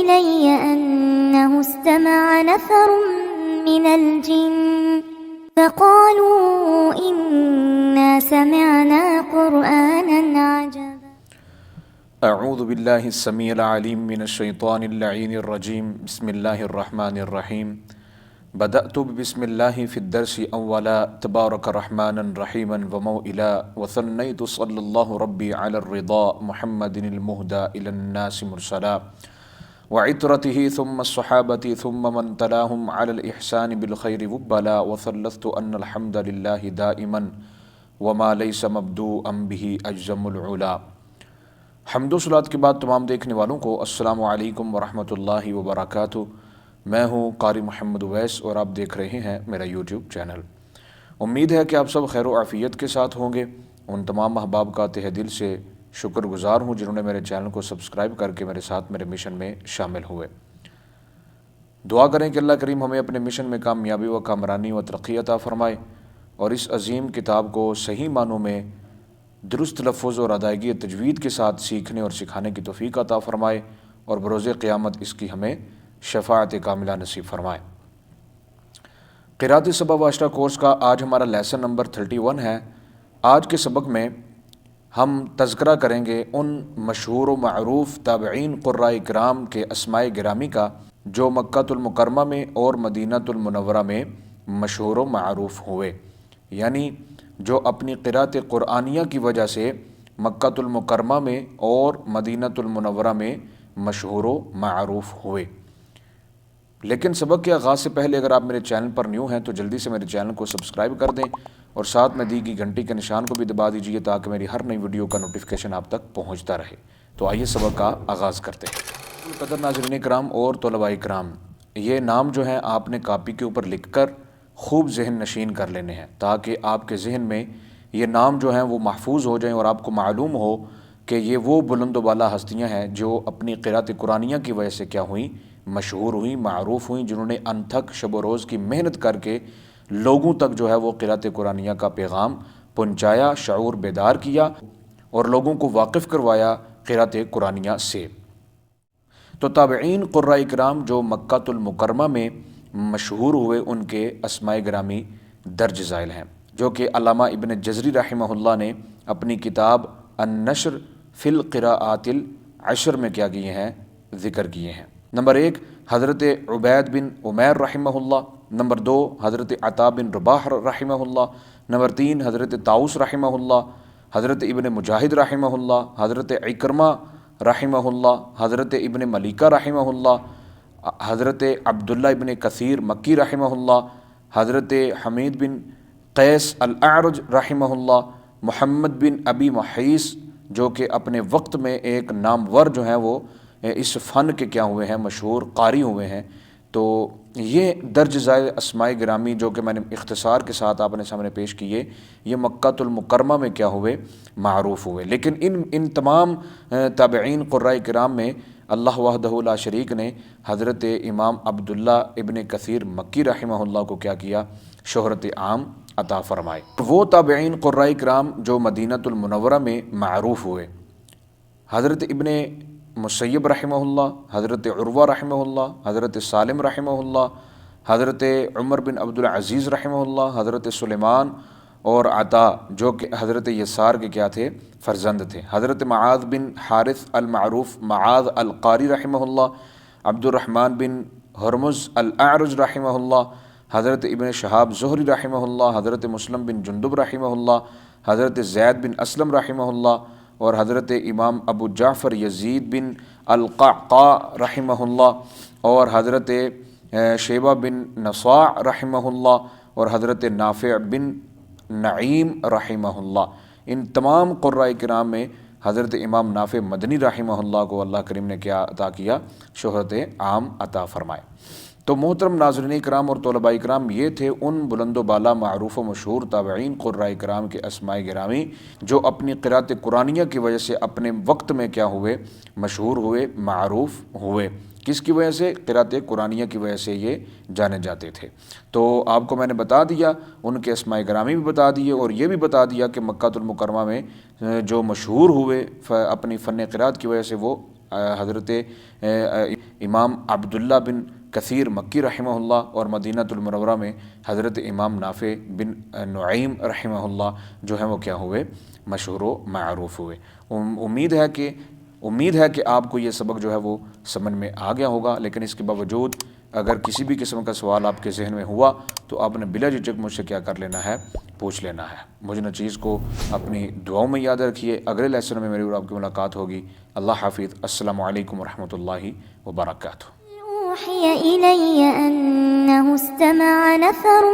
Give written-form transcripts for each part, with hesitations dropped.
إلي أنه استمع نفر من الجن فقالوا إنا سمعنا قرآنا عجبا. اعوذ باللہ السمیع العلیم من الشیطان اللعین الرجیم بسم اللہ الرحمن الرحیم بدأت بسم اللہ فی الدرس اولا تبارک رحمانا رحیما وموئلا وثنیت صلی اللہ ربی علی الرضا محمد المہدى الى الناس مرسلا وعطرته ثم الصحابة ثم من تلاهم على الإحسان بالخير وبلا وثلثت أن الحمد لله دائما وما ليس مبدوءا به أجزم العلا. حمد و صلات کے بعد تمام دیکھنے والوں کو السلام علیکم ورحمۃ اللہ وبرکاتہ. میں ہوں قاری محمد اویس اور آپ دیکھ رہے ہیں میرا یوٹیوب چینل. امید ہے کہ آپ سب خیر و عافیت کے ساتھ ہوں گے. ان تمام احباب کا تہ دل سے شکر گزار ہوں جنہوں نے میرے چینل کو سبسکرائب کر کے میرے ساتھ میرے مشن میں شامل ہوئے. دعا کریں کہ اللہ کریم ہمیں اپنے مشن میں کامیابی و کامرانی و ترقی عطا فرمائے اور اس عظیم کتاب کو صحیح معنوں میں درست لفظ اور ادائیگی تجوید کے ساتھ سیکھنے اور سکھانے کی توفیق عطا فرمائے اور بروز قیامت اس کی ہمیں شفاعت کاملہ نصیب فرمائے. قرأت سبع و عشرہ کورس کا آج ہمارا لیسن نمبر 31 ہے. آج کے سبق میں ہم تذکرہ کریں گے ان مشہور و معروف تابعین قراء کرام کے اسماء گرامی کا جو مکۃ المکرمہ میں اور مدینہ المنورہ میں مشہور و معروف ہوئے، یعنی جو اپنی قرأت قرآنیہ کی وجہ سے مکۃ المکرمہ میں اور مدینہ المنورہ میں مشہور و معروف ہوئے. لیکن سبق کے آغاز سے پہلے اگر آپ میرے چینل پر نیو ہیں تو جلدی سے میرے چینل کو سبسکرائب کر دیں اور ساتھ میں دی گئی گھنٹی کے نشان کو بھی دبا دیجیے تاکہ میری ہر نئی ویڈیو کا نوٹیفیکیشن آپ تک پہنچتا رہے. تو آئیے سبق کا آغاز کرتے ہیں. قدر ناظرین کرام اور طلباء کرام، یہ نام جو ہیں آپ نے کاپی کے اوپر لکھ کر خوب ذہن نشین کر لینے ہیں تاکہ آپ کے ذہن میں یہ نام جو ہیں وہ محفوظ ہو جائیں اور آپ کو معلوم ہو کہ یہ وہ بلند و بالا ہستیاں ہیں جو اپنی قرأت قرآنیہ کی وجہ سے کیا ہوئیں، مشہور ہوئیں، معروف ہوئیں، جنہوں نے انتھک شب و روز کی محنت کر کے لوگوں تک جو ہے وہ قرأت قرآنیہ کا پیغام پہنچایا، شعور بیدار کیا اور لوگوں کو واقف کروایا قرأت قرآنیہ سے. تو تابعین قراء کرام جو مکۃ المکرمہ میں مشہور ہوئے ان کے اسماء گرامی درج ذیل ہیں، جو کہ علامہ ابن جزری رحمہ اللہ نے اپنی کتاب النشر فی القراءات العشر میں کیا کیے ہیں، ذکر کیے ہیں. نمبر 1 حضرت عبید بن عمیر رحمہ اللہ، نمبر 2 حضرت عطا بن رباح رحمہ اللہ، نمبر 3 حضرت طاؤس رحمہ اللہ، حضرت ابن مجاہد رحمہ اللہ، حضرت عکرمہ رحمہ اللہ، حضرت ابن ملیکہ رحمہ اللہ، حضرت عبداللہ ابن کثیر مکی رحمہ اللہ، حضرت حمید بن قیس الاعرج رحمہ اللہ، محمد بن ابی محیص جو کہ اپنے وقت میں ایک نامور جو ہیں وہ اس فن کے کیا ہوئے ہیں، مشہور قاری ہوئے ہیں. تو یہ درج ذیل اسماء گرامی جو کہ میں نے اختصار کے ساتھ آپ نے سامنے پیش کیے، یہ مکۃ المکرمہ میں کیا ہوئے، معروف ہوئے. لیکن ان تمام تابعین قراء کرام میں اللہ وحدہ لا شریک نے حضرت امام عبداللہ ابن کثیر مکی رحمہ اللہ کو کیا کیا، شہرت عام عطا فرمائے. وہ تابعین قراء کرام جو مدینہ المنورہ میں معروف ہوئے، حضرت ابن مسیب رحمہ اللہ، حضرت عروہ رحمہ اللہ، حضرت سالم رحمہ اللہ، حضرت عمر بن عبدالعزیز رحمہ اللہ، حضرت سلیمان اور عطا جو کہ حضرت یسار کے کیا تھے، فرزند تھے، حضرت معاذ بن حارث المعروف معاذ القاری رحمہ اللہ، عبد الرحمن بن ہرمز الاعرج رحمہ اللہ، حضرت ابن شہاب زہری رحمہ اللہ، حضرت مسلم بن جندب رحمہ اللہ، حضرت زید بن اسلم رحمہ اللہ اور حضرت امام ابو جعفر یزید بن القعقاع رحمہ اللہ اور حضرت شیبہ بن نصاع رحمہ اللہ اور حضرت نافع بن نعیم رحمہ اللہ. ان تمام قراء کرام میں حضرت امام نافع مدنی رحمہ اللہ کو اللہ کریم نے کیا عطا کیا، شہرت عام عطا فرمائے. تو محترم ناظرین کرام اور طلباء کرام، یہ تھے ان بلند و بالا معروف و مشہور تابعین قراء کرام کے اسماء گرامی جو اپنی قرأت قرآنیہ کی وجہ سے اپنے وقت میں کیا ہوئے، مشہور ہوئے، معروف ہوئے. کس کی وجہ سے؟ قرأت قرآنیہ کی وجہ سے یہ جانے جاتے تھے. تو آپ کو میں نے بتا دیا، ان کے اسماء گرامی بھی بتا دیے اور یہ بھی بتا دیا کہ مکۃ المکرمہ میں جو مشہور ہوئے اپنی فن قرأت کی وجہ سے وہ حضرت امام عبداللہ بن کثیر مکی رحمہ اللہ اور مدینۃ المنورہ میں حضرت امام نافع بن نعیم رحمہ اللہ جو ہیں وہ کیا ہوئے؟ مشہور و معروف ہوئے۔ امید ہے کہ آپ کو یہ سبق جو ہے وہ سمجھ میں آ گیا ہوگا، لیکن اس کے باوجود اگر کسی بھی قسم کا سوال آپ کے ذہن میں ہوا تو آپ نے بلا جھجک مجھ سے کیا کر لینا ہے؟ پوچھ لینا ہے۔ مجھے نہ چیز کو اپنی دعاؤں میں یاد رکھیے۔ اگلے لیسن میں میری اور آپ کی ملاقات ہوگی۔ اللہ حافظ۔ السلام علیکم ورحمۃ اللہ وبرکاتہ۔ أوحي إلي أنه استمع نفر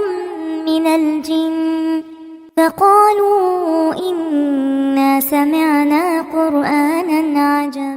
من الجن فقالوا إنا سمعنا قرآنا عجبا